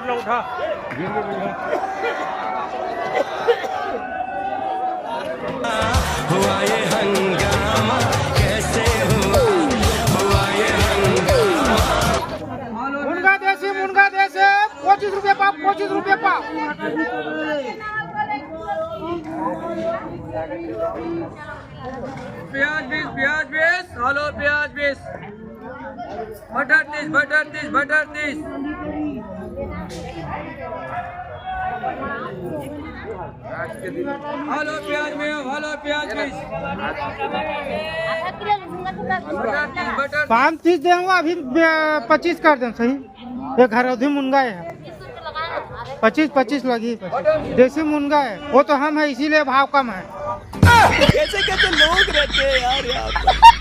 Low उठा हुआ ये हंगामा कैसे हुआ ये हंगामा। मुनगा देसी 25 रुपये पाव 25 रुपये पाव। प्याज बीस हेलो प्याज बीस बटर 30 हेलो प्याज में हेलो प्याज बीस बटर 5-30 दूंगा अभी 25 कर दें सही। ये घरौधी मुनगा है 25 लगी 25 देसी मुनगा है वो तो हम है इसीलिए भाव कम है। कैसे कैसे लोग रहते हैं यार यहाँ पे।